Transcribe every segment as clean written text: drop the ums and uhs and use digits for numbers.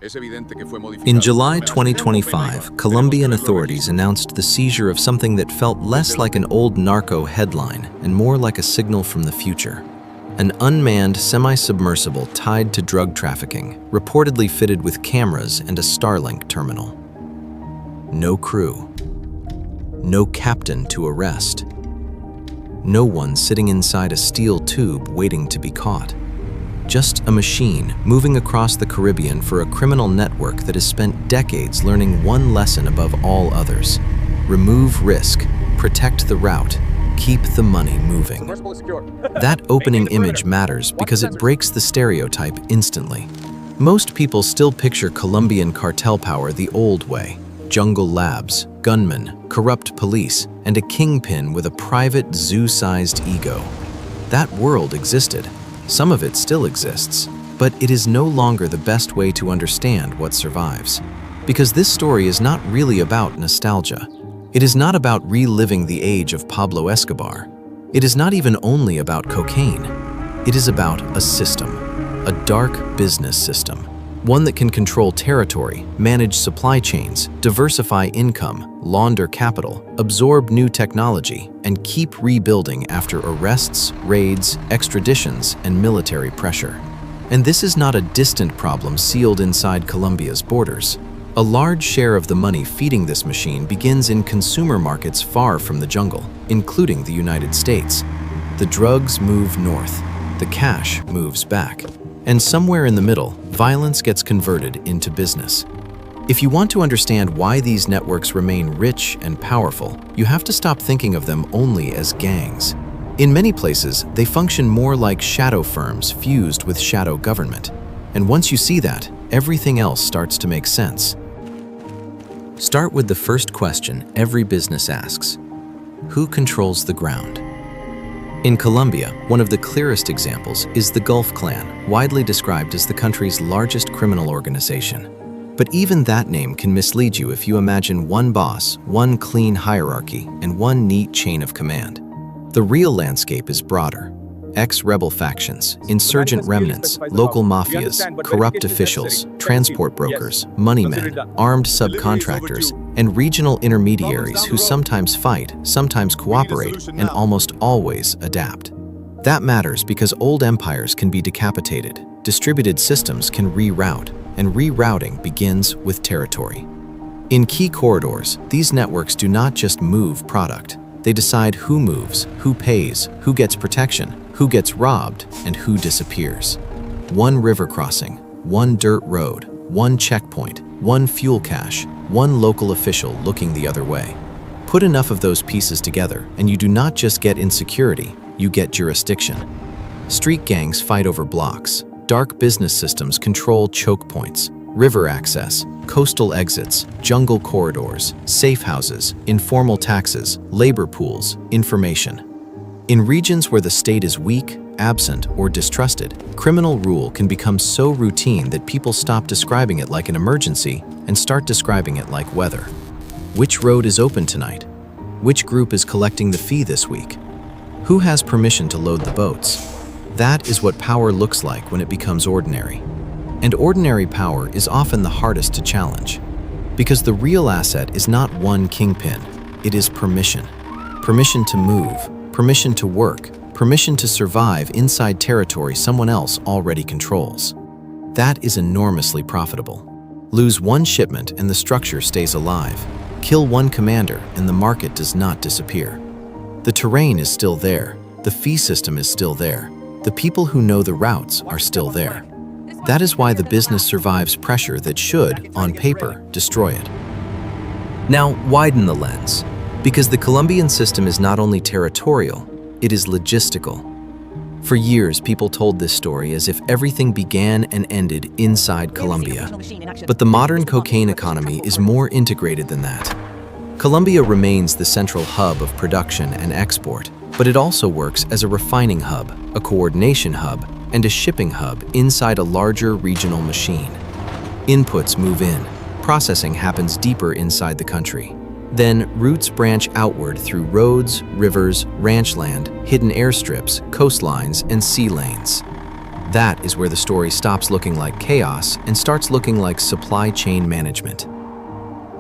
In July 2025, Colombian authorities announced the seizure of something that felt less like an old narco headline and more like a signal from the future. An unmanned semi-submersible tied to drug trafficking, reportedly fitted with cameras and a Starlink terminal. No crew. No captain to arrest. No one sitting inside a steel tube waiting to be caught. Just a machine moving across the Caribbean for a criminal network that has spent decades learning one lesson above all others. Remove risk, protect the route, keep the money moving. That opening image matters because it breaks the stereotype instantly. Most people still picture Colombian cartel power the old way: jungle labs, gunmen, corrupt police, and a kingpin with a private zoo-sized ego. That world existed. Some of it still exists, but it is no longer the best way to understand what survives. Because this story is not really about nostalgia. It is not about reliving the age of Pablo Escobar. It is not even only about cocaine. It is about a system, a dark business system, one that can control territory, manage supply chains, diversify income, launder capital, absorb new technology, and keep rebuilding after arrests, raids, extraditions, and military pressure. And this is not a distant problem sealed inside Colombia's borders. A large share of the money feeding this machine begins in consumer markets far from the jungle, including the United States. The drugs move north, the cash moves back, and somewhere in the middle, violence gets converted into business. If you want to understand why these networks remain rich and powerful, you have to stop thinking of them only as gangs. In many places, they function more like shadow firms fused with shadow government. And once you see that, everything else starts to make sense. Start with the first question every business asks: who controls the ground? In Colombia, one of the clearest examples is the Gulf Clan, widely described as the country's largest criminal organization. But even that name can mislead you if you imagine one boss, one clean hierarchy, and one neat chain of command. The real landscape is broader. Ex-rebel factions, insurgent remnants, local mafias, corrupt officials, transport brokers, moneymen, armed subcontractors, and regional intermediaries who sometimes fight, sometimes cooperate, and almost always adapt. That matters because old empires can be decapitated, distributed systems can reroute, and rerouting begins with territory. In key corridors, these networks do not just move product. They decide who moves, who pays, who gets protection, who gets robbed, and who disappears. One river crossing, one dirt road, one checkpoint, one fuel cache, one local official looking the other way. Put enough of those pieces together, and you do not just get insecurity, you get jurisdiction. Street gangs fight over blocks. Dark business systems control choke points, river access, coastal exits, jungle corridors, safe houses, informal taxes, labor pools, information. In regions where the state is weak, absent, or distrusted, criminal rule can become so routine that people stop describing it like an emergency and start describing it like weather. Which road is open tonight? Which group is collecting the fee this week? Who has permission to load the boats? That is what power looks like when it becomes ordinary. And ordinary power is often the hardest to challenge. Because the real asset is not one kingpin, it is permission. Permission to move, permission to work, permission to survive inside territory someone else already controls. That is enormously profitable. Lose one shipment and the structure stays alive. Kill one commander and the market does not disappear. The terrain is still there. The fee system is still there. The people who know the routes are still there. That is why the business survives pressure that should, on paper, destroy it. Now, widen the lens. Because the Colombian system is not only territorial, it is logistical. For years, people told this story as if everything began and ended inside Colombia. But the modern cocaine economy is more integrated than that. Colombia remains the central hub of production and export, but it also works as a refining hub, a coordination hub, and a shipping hub inside a larger regional machine. Inputs move in, processing happens deeper inside the country. Then routes branch outward through roads, rivers, ranch land, hidden airstrips, coastlines, and sea lanes. That is where the story stops looking like chaos and starts looking like supply chain management.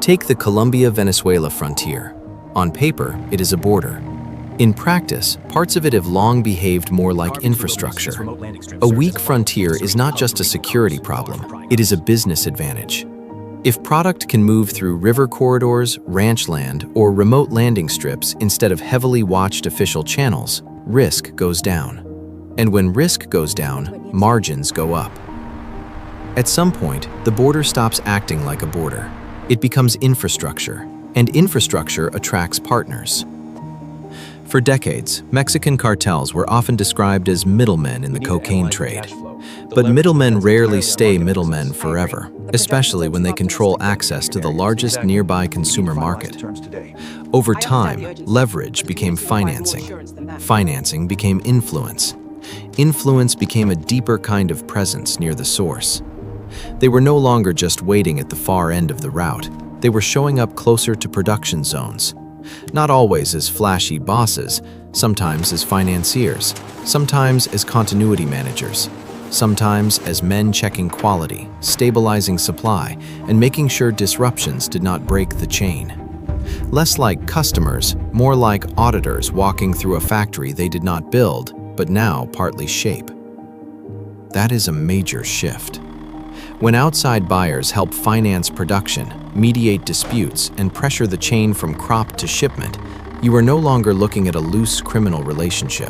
Take the Colombia-Venezuela frontier. On paper, it is a border. In practice, parts of it have long behaved more like infrastructure. A weak frontier is not just a security problem, it is a business advantage. If product can move through river corridors, ranch land, or remote landing strips instead of heavily watched official channels, risk goes down. And when risk goes down, margins go up. At some point, the border stops acting like a border. It becomes infrastructure, and infrastructure attracts partners. For decades, Mexican cartels were often described as middlemen in the cocaine trade. But middlemen rarely stay middlemen forever, especially when they control access to the largest nearby consumer market. Over time, leverage became financing. Financing became influence. Influence became a deeper kind of presence near the source. They were no longer just waiting at the far end of the route. They were showing up closer to production zones. Not always as flashy bosses, sometimes as financiers, sometimes as continuity managers, sometimes as men checking quality, stabilizing supply, and making sure disruptions did not break the chain. Less like customers, more like auditors walking through a factory they did not build, but now partly shape. That is a major shift. When outside buyers help finance production, mediate disputes, and pressure the chain from crop to shipment, you are no longer looking at a loose criminal relationship.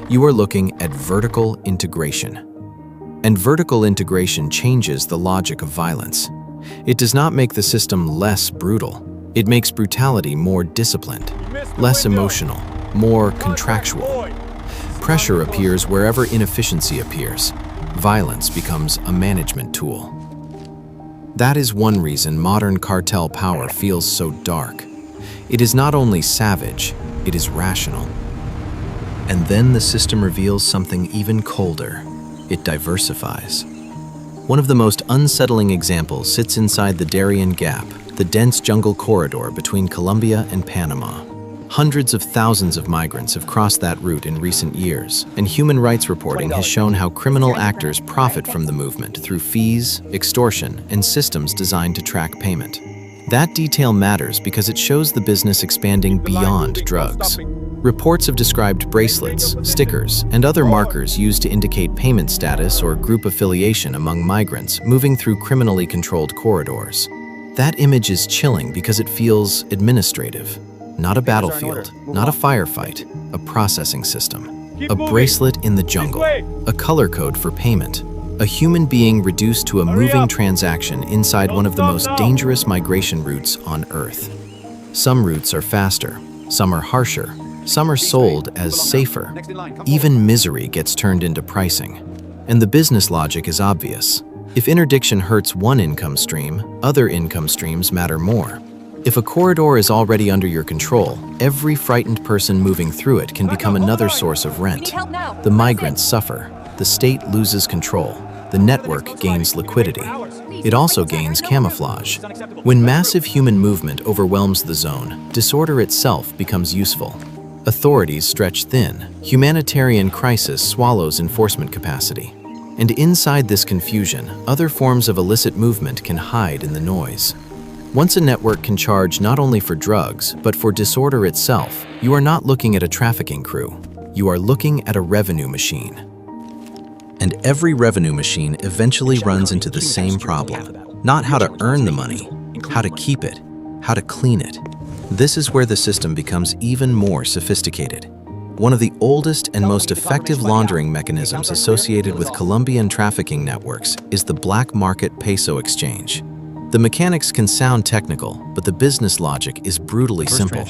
You are looking at vertical integration. And vertical integration changes the logic of violence. It does not make the system less brutal. It makes brutality more disciplined, less emotional, more contractual. Pressure appears wherever inefficiency appears. Violence becomes a management tool. That is one reason modern cartel power feels so dark. It is not only savage, it is rational. And then the system reveals something even colder. It diversifies. One of the most unsettling examples sits inside the Darién Gap, the dense jungle corridor between Colombia and Panama. Hundreds of thousands of migrants have crossed that route in recent years, and human rights reporting has shown how criminal actors profit from the movement through fees, extortion, and systems designed to track payment. That detail matters because it shows the business expanding beyond drugs. Reports have described bracelets, stickers, and other markers used to indicate payment status or group affiliation among migrants moving through criminally controlled corridors. That image is chilling because it feels administrative. Not a battlefield, not a firefight, a processing system. A bracelet in the jungle, a color code for payment. A human being reduced to a moving transaction inside one of the most dangerous migration routes on Earth. Some routes are faster, some are harsher, some are sold as safer. Even misery gets turned into pricing. And the business logic is obvious. If interdiction hurts one income stream, other income streams matter more. If a corridor is already under your control, every frightened person moving through it can become another source of rent. The migrants suffer, the state loses control, the network gains liquidity. It also gains camouflage. When massive human movement overwhelms the zone, disorder itself becomes useful. Authorities stretch thin, humanitarian crisis swallows enforcement capacity. And inside this confusion, other forms of illicit movement can hide in the noise. Once a network can charge not only for drugs, but for disorder itself, you are not looking at a trafficking crew. You are looking at a revenue machine. And every revenue machine eventually runs into the same problem. Not how to earn the money, how to keep it, how to clean it. This is where the system becomes even more sophisticated. One of the oldest and most effective laundering mechanisms associated with Colombian trafficking networks is the black market peso exchange. The mechanics can sound technical, but the business logic is brutally simple.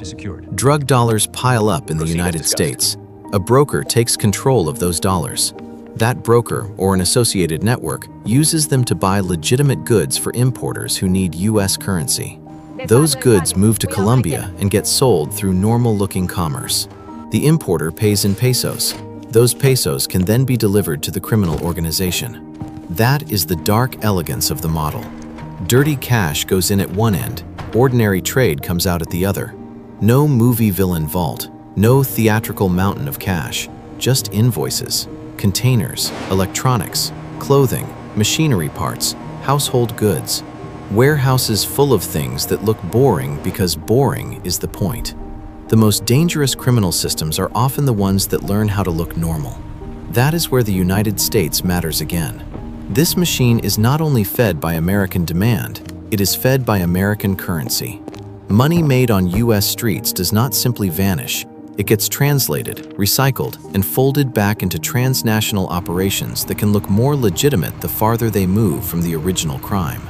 Drug dollars pile up in the United States. A broker takes control of those dollars. That broker, or an associated network, uses them to buy legitimate goods for importers who need U.S. currency. Those goods move to Colombia and get sold through normal-looking commerce. The importer pays in pesos. Those pesos can then be delivered to the criminal organization. That is the dark elegance of the model. Dirty cash goes in at one end, ordinary trade comes out at the other. No movie villain vault, no theatrical mountain of cash, just invoices, containers, electronics, clothing, machinery parts, household goods. Warehouses full of things that look boring because boring is the point. The most dangerous criminal systems are often the ones that learn how to look normal. That is where the United States matters again. This machine is not only fed by American demand, it is fed by American currency. Money made on US streets does not simply vanish. It gets translated, recycled, and folded back into transnational operations that can look more legitimate the farther they move from the original crime.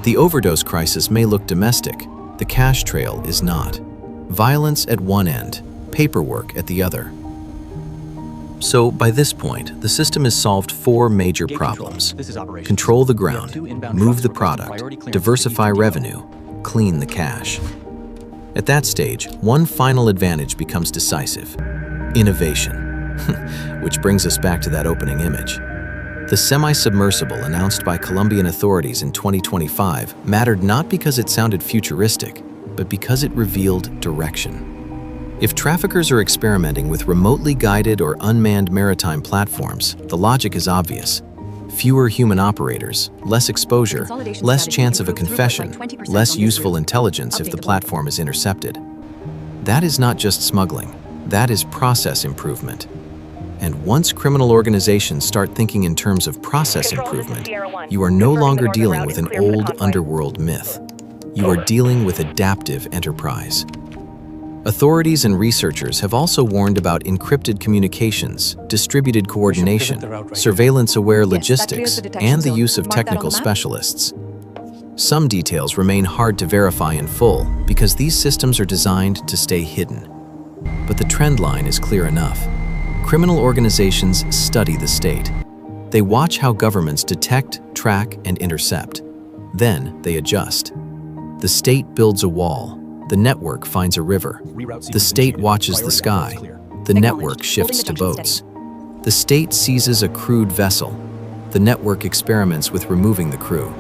The overdose crisis may look domestic, the cash trail is not. Violence at one end, paperwork at the other. So, by this point, the system has solved 4 major problems. Control the ground, move the product, diversify revenue, clean the cash. At that stage, one final advantage becomes decisive: innovation. Which brings us back to that opening image. The semi-submersible announced by Colombian authorities in 2025 mattered not because it sounded futuristic, but because it revealed direction. If traffickers are experimenting with remotely guided or unmanned maritime platforms, the logic is obvious. Fewer human operators, less exposure, less chance of a confession, less useful intelligence if the platform is intercepted. That is not just smuggling, that is process improvement. And once criminal organizations start thinking in terms of process improvement, you are no longer dealing with an old underworld myth. You are dealing with adaptive enterprise. Authorities and researchers have also warned about encrypted communications, distributed coordination, surveillance-aware logistics, and the use of technical specialists. Some details remain hard to verify in full because these systems are designed to stay hidden. But the trend line is clear enough. Criminal organizations study the state. They watch how governments detect, track, and intercept. Then they adjust. The state builds a wall. The network finds a river. The state watches the sky. The network shifts to boats. The state seizes a crewed vessel. The network experiments with removing the crew.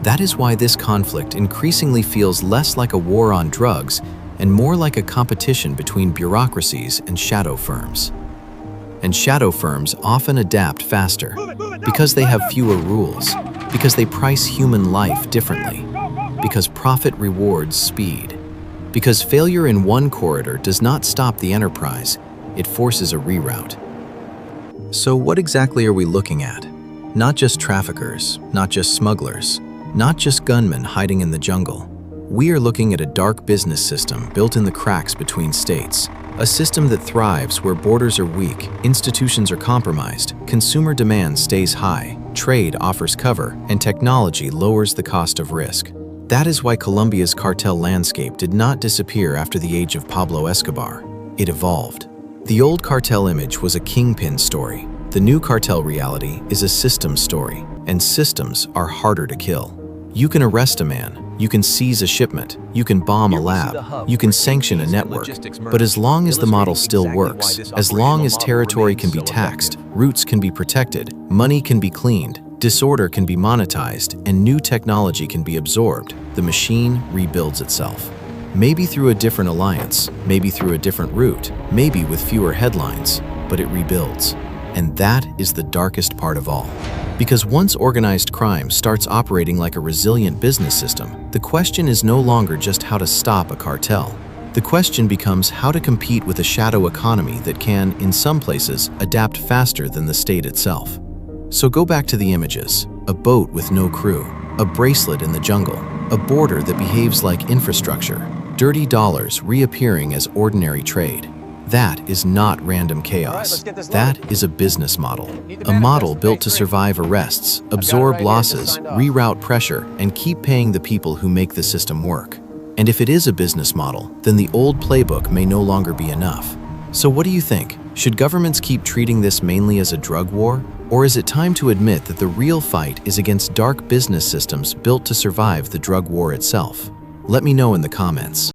That is why this conflict increasingly feels less like a war on drugs and more like a competition between bureaucracies and shadow firms. And shadow firms often adapt faster because they have fewer rules, because they price human life differently, because profit rewards speed, because failure in one corridor does not stop the enterprise, it forces a reroute. So what exactly are we looking at? Not just traffickers, not just smugglers, not just gunmen hiding in the jungle. We are looking at a dark business system built in the cracks between states. A system that thrives where borders are weak, institutions are compromised, consumer demand stays high, trade offers cover, and technology lowers the cost of risk. That is why Colombia's cartel landscape did not disappear after the age of Pablo Escobar. It evolved. The old cartel image was a kingpin story. The new cartel reality is a system story, and systems are harder to kill. You can arrest a man, you can seize a shipment, you can bomb a lab, you can sanction a network, but as long as the model still works, as long as territory can be taxed, routes can be protected, money can be cleaned, disorder can be monetized, and new technology can be absorbed, the machine rebuilds itself. Maybe through a different alliance, maybe through a different route, maybe with fewer headlines, but it rebuilds. And that is the darkest part of all. Because once organized crime starts operating like a resilient business system, the question is no longer just how to stop a cartel. The question becomes how to compete with a shadow economy that can, in some places, adapt faster than the state itself. So go back to the images: a boat with no crew, a bracelet in the jungle, a border that behaves like infrastructure, dirty dollars reappearing as ordinary trade. That is not random chaos. That is a business model. A model built to survive arrests, absorb losses, reroute pressure, and keep paying the people who make the system work. And if it is a business model, then the old playbook may no longer be enough. So what do you think? Should governments keep treating this mainly as a drug war? Or is it time to admit that the real fight is against dark business systems built to survive the drug war itself? Let me know in the comments.